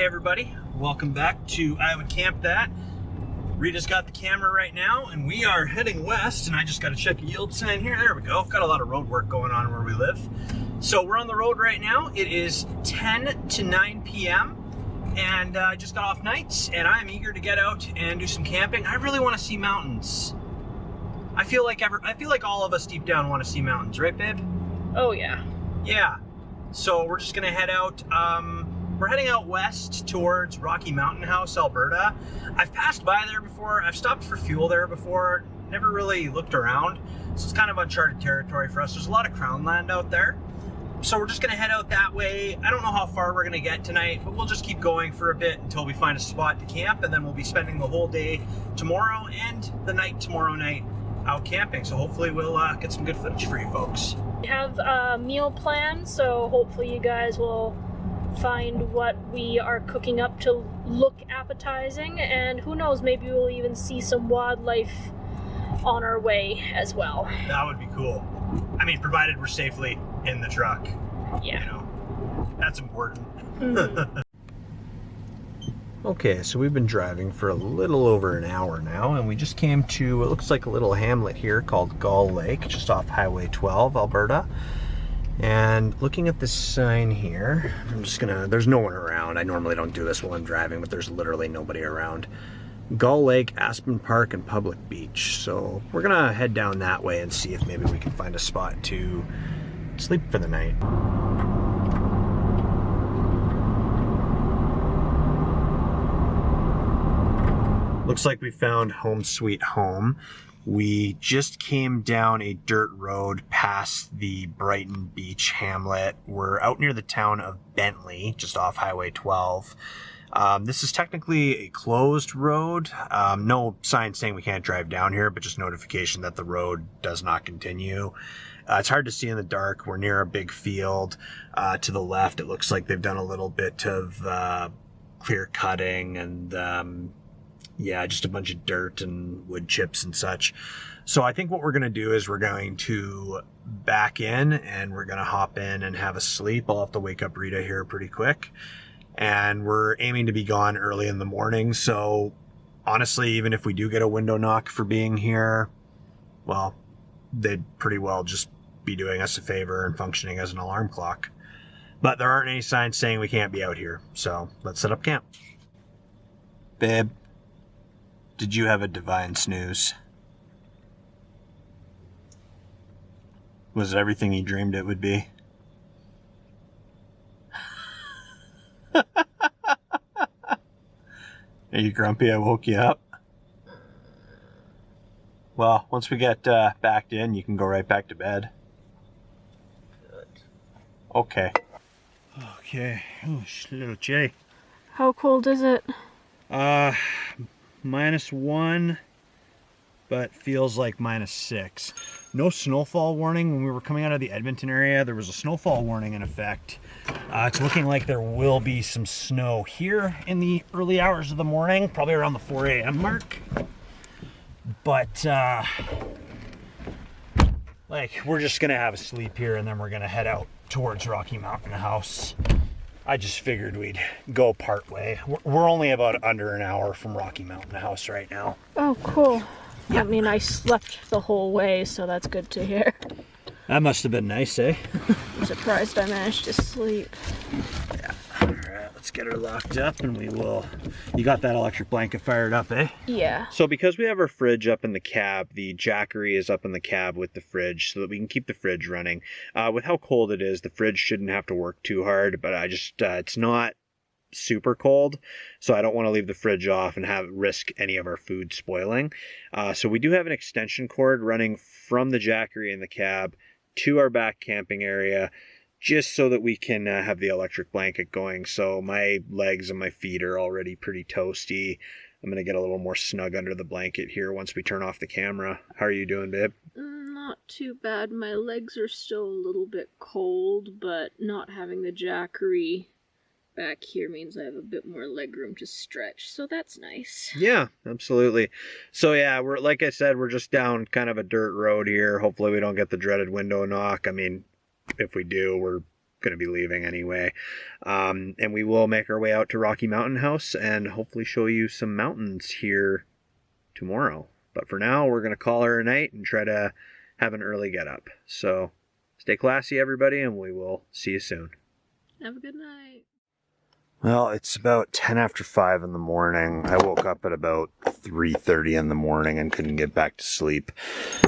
everybody, welcome back to Iwouldcampthat. Rita's got the camera right now and we are heading west, and I just got to check a yield sign here. There we go. Got a lot of road work going on where we live. So we're on the road right now. It is 10 to 9 p.m. and I just got off nights and I'm eager to get out and do some camping. I really want to see mountains. I feel like all of us deep down want to see mountains, right babe? Oh yeah. Yeah. So we're just gonna head out. We're heading out west towards Rocky Mountain House, Alberta. I've passed by there before. I've stopped for fuel there before. Never really looked around. So it's kind of uncharted territory for us. There's a lot of crown land out there. So we're just gonna head out that way. I don't know how far we're gonna get tonight, but we'll just keep going for a bit until we find a spot to camp, and then we'll be spending the whole day tomorrow and the night tomorrow night out camping. So hopefully we'll get some good footage for you folks. We have a meal plan, so hopefully you guys will find what we are cooking up to look appetizing, and who knows, maybe we'll even see some wildlife on our way as well. That would be cool. I mean, provided we're safely in the truck. Yeah. You know, that's important. Mm-hmm. Okay, so we've been driving for a little over an hour now, and we just came to what looks like a little hamlet here called Gull Lake, just off Highway 12, Alberta. And looking at this sign here, there's no one around. I normally don't do this while I'm driving, but there's literally nobody around. Gull Lake, Aspen Park, and Public Beach. So we're gonna head down that way and see if maybe we can find a spot to sleep for the night. Looks like we found home sweet home. We just came down a dirt road past the Brighton Beach hamlet. We're out near the town of Bentley, just off Highway 12. This is technically a closed road. No sign saying we can't drive down here, but just notification that the road does not continue. It's hard to see in the dark. We're near a big field. To the left, it looks like they've done a little bit of clear cutting and yeah, just a bunch of dirt and wood chips and such. So I think what we're going to do is we're going to back in and we're going to hop in and have a sleep. I'll have to wake up Rita here pretty quick. And we're aiming to be gone early in the morning. So honestly, even if we do get a window knock for being here, well, they'd pretty well just be doing us a favor and functioning as an alarm clock. But there aren't any signs saying we can't be out here. So let's set up camp. Babe, did you have a divine snooze? Was it everything you dreamed it would be? Are you grumpy I woke you up? Well, once we get backed in, you can go right back to bed. Good. Okay. Okay. Oh, it's a little chilly. How cold is it? -1, but feels like -6. No snowfall warning. When we were coming out of the Edmonton area, there was a snowfall warning in effect. It's looking like there will be some snow here in the early hours of the morning, probably around the 4 a.m. mark. But like, we're just gonna have a sleep here and then we're gonna head out towards Rocky Mountain House. I just figured we'd go part way. We're only about under an hour from Rocky Mountain House right now. Oh, cool. Yeah. I mean, I slept the whole way, so that's good to hear. That must have been nice, eh? I'm surprised I managed to sleep. Yeah. All right, let's get her locked up and we will... You got that electric blanket fired up, eh? Yeah. So because we have our fridge up in the cab, the Jackery is up in the cab with the fridge so that we can keep the fridge running. With how cold it is, the fridge shouldn't have to work too hard, but I just, it's not super cold, so I don't want to leave the fridge off and risk any of our food spoiling. So we do have an extension cord running from the Jackery in the cab to our back camping area, just so that we can have the electric blanket going. So my legs and my feet are already pretty toasty. I'm going to get a little more snug under the blanket here once we turn off the camera. How are you doing, babe? Not too bad. My legs are still a little bit cold, but not having the Jackery back here means I have a bit more leg room to stretch, so that's nice. Yeah, absolutely. So yeah, we're, like I said, we're just down kind of a dirt road here. Hopefully we don't get the dreaded window knock. I mean, if we do, we're going to be leaving anyway. And we will make our way out to Rocky Mountain House and hopefully show you some mountains here tomorrow. But for now, we're going to call her a night and try to have an early get up. So stay classy, everybody, and we will see you soon. Have a good night. Well, it's about 10 after 5 in the morning. I woke up at about 3:30 in the morning and couldn't get back to sleep.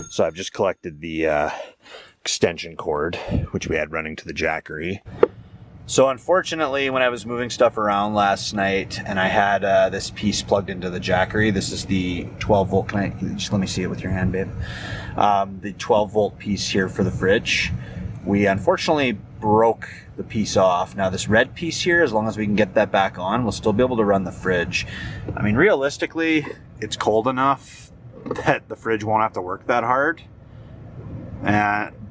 So I've just collected the extension cord, which we had running to the jackery. So unfortunately, when I was moving stuff around last night and I had this piece plugged into the jackery, this is the 12 volt, can I, just let me see it with your hand, babe. The 12 volt piece here for the fridge. We unfortunately broke the piece off. Now this red piece here, as long as we can get that back on, we'll still be able to run the fridge. I mean, realistically, it's cold enough that the fridge won't have to work that hard.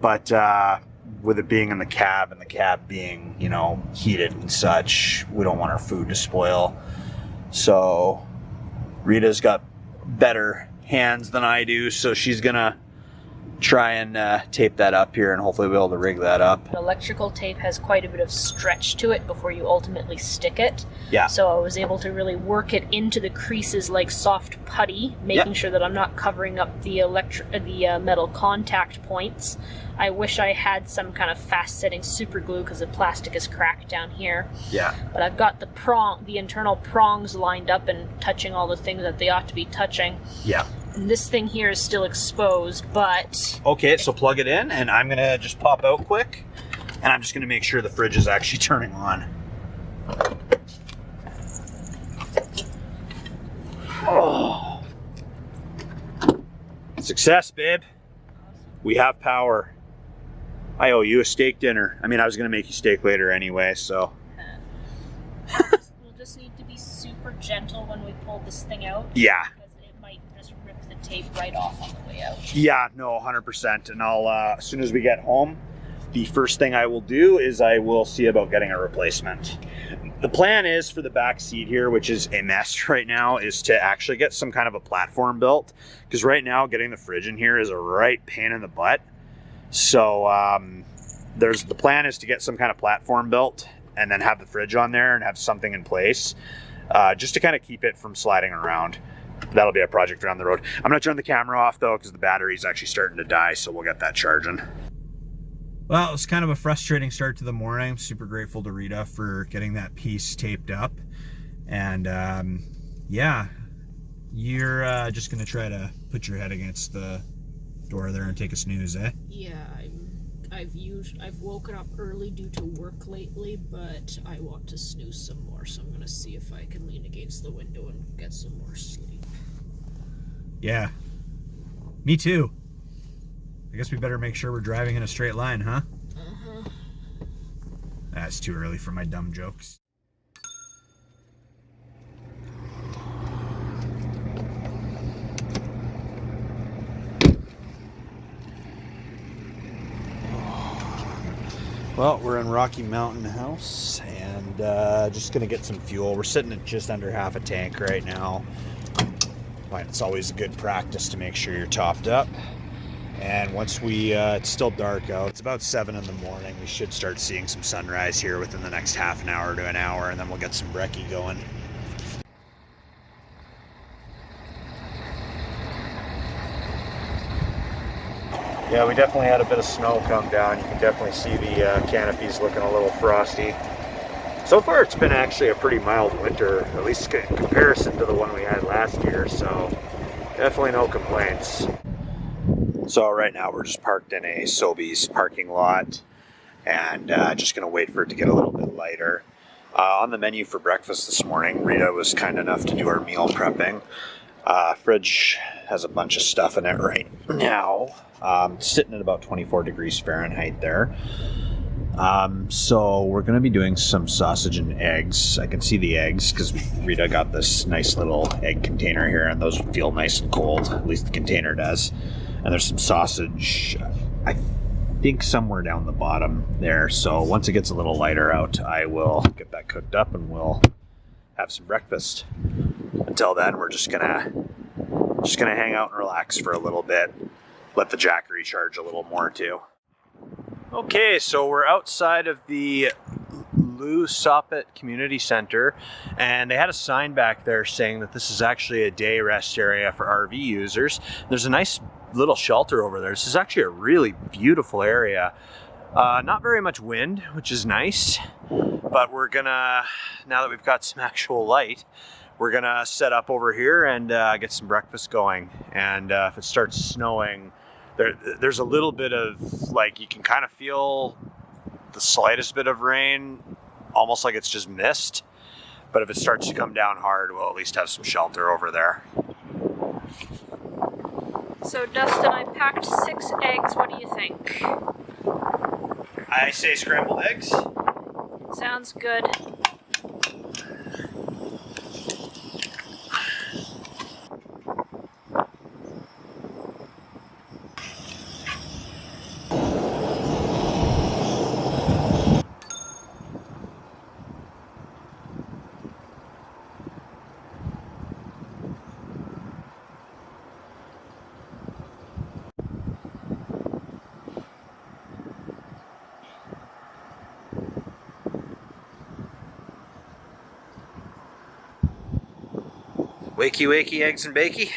But with it being in the cab and the cab being, you know, heated and such, we don't want our food to spoil. So Rita's got better hands than I do, so she's gonna try and tape that up here and hopefully we'll be able to rig that up. Electrical tape has quite a bit of stretch to it before you ultimately stick it. Yeah. So I was able to really work it into the creases like soft putty, making sure that I'm not covering up the metal contact points. I wish I had some kind of fast setting super glue because the plastic is cracked down here. Yeah. But I've got the internal prongs lined up and touching all the things that they ought to be touching. Yeah. And this thing here is still exposed, but... Okay, so plug it in, and I'm gonna just pop out quick, and I'm just gonna make sure the fridge is actually turning on. Oh. Success, babe. We have power. I owe you a steak dinner. I mean, I was gonna make you steak later anyway, so. We'll just need to be super gentle when we pull this thing out. Yeah. Tape right off on the way out. Yeah, no, 100%. And I'll, as soon as we get home, the first thing I will do is I will see about getting a replacement. The plan is for the back seat here, which is a mess right now, is to actually get some kind of a platform built. Because right now, getting the fridge in here is a right pain in the butt. So the plan is to get some kind of platform built and then have the fridge on there and have something in place just to kind of keep it from sliding around. That'll be a project down the road. I'm going to turn the camera off though because the battery's actually starting to die, so we'll get that charging. Well, it was kind of a frustrating start to the morning. I'm super grateful to Rita for getting that piece taped up. And yeah, you're just going to try to put your head against the door there and take a snooze, eh? Yeah, I've woken up early due to work lately, but I want to snooze some more, so I'm going to see if I can lean against the window and get some more sleep. Yeah, me too. I guess we better make sure we're driving in a straight line, huh? Uh-huh. That's too early for my dumb jokes. Well, we're in Rocky Mountain House and just gonna get some fuel. We're sitting at just under half a tank right now. But it's always a good practice to make sure you're topped up. And once it's still dark out, it's about 7 in the morning, we should start seeing some sunrise here within the next half an hour to an hour, and then we'll get some brekkie going. Yeah, we definitely had a bit of snow come down. You can definitely see the canopies looking a little frosty. So far it's been actually a pretty mild winter, at least in comparison to the one we had last year, so definitely no complaints. So right now we're just parked in a Sobeys parking lot and just gonna wait for it to get a little bit lighter. On the menu for breakfast this morning, Rita was kind enough to do our meal prepping. Fridge has a bunch of stuff in it right now. Sitting at about 24 degrees Fahrenheit there. So we're going to be doing some sausage and eggs. I can see the eggs because Rita got this nice little egg container here, and those feel nice and cold. At least the container does. And there's some sausage, I think somewhere down the bottom there. So once it gets a little lighter out, I will get that cooked up and we'll have some breakfast. Until then, we're just gonna hang out and relax for a little bit. Let the jackery charge a little more too. Okay, so we're outside of the Iwouldcampthat Community Center, and they had a sign back there saying that this is actually a day rest area for RV users. There's a nice little shelter over there. This is actually a really beautiful area. Not very much wind, which is nice, but we're gonna, now that we've got some actual light, we're gonna set up over here and get some breakfast going. And if it starts snowing, there's a little bit of, like, you can kind of feel the slightest bit of rain, almost like it's just mist. But if it starts to come down hard, we'll at least have some shelter over there. So Dustin, I packed 6 eggs. What do you think? I say scrambled eggs. Sounds good. Wakey wakey eggs and bakey.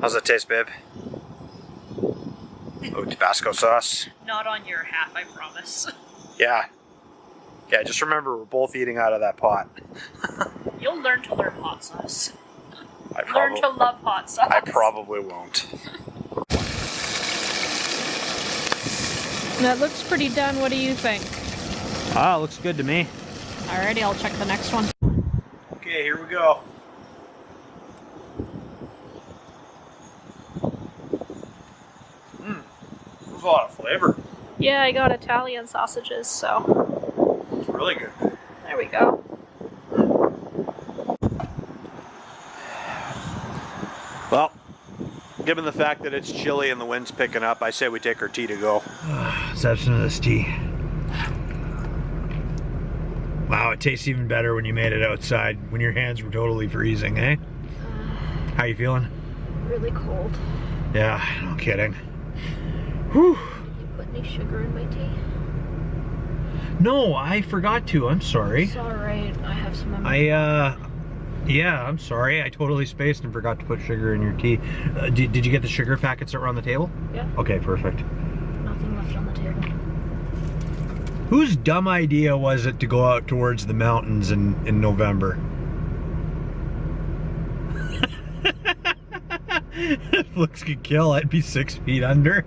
How's that taste, babe? Oh, Tabasco sauce. Not on your half, I promise. Yeah. Yeah, just remember we're both eating out of that pot. You'll learn to learn hot sauce. I Learn to love hot sauce. I probably won't. That looks pretty done. What do you think? Ah, looks good to me. Alrighty, I'll check the next one. Okay, here we go. There's a lot of flavor. Yeah, I got Italian sausages, so It's really good. there we go. Well, given the fact that it's chilly and the wind's picking up, I say we take our tea to go. Exception of this tea. Wow, it tastes even better when you made it outside, when your hands were totally freezing, eh? How you feeling? Really cold. Yeah, no kidding. Whew. Did you put any sugar in my tea? No, I forgot to. I'm sorry. It's alright. I have some in my Yeah, I'm sorry. I totally spaced and forgot to put sugar in your tea. Did you get the sugar packets that were on the table? Yeah. Okay, perfect. Nothing left on the table. Whose dumb idea was it to go out towards the mountains in November? If looks could kill, I'd be 6 feet under.